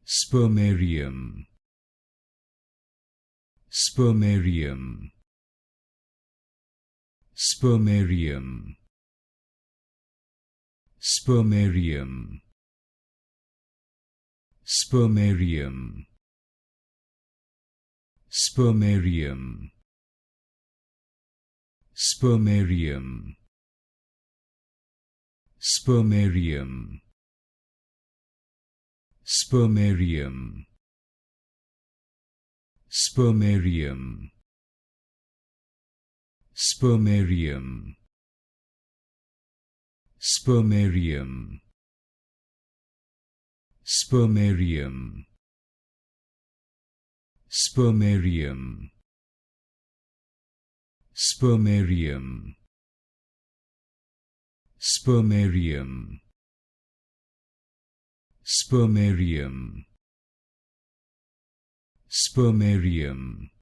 Spermarium, Spermarium, Spermarium, Spermarium, Spermarium, Spermarium, Spermarium, Spermarium, Spermarium, Spermarium, Spermarium, Spermarium, Spermarium, Spermarium, Spermarium, Spermarium, Spermarium, Spermarium,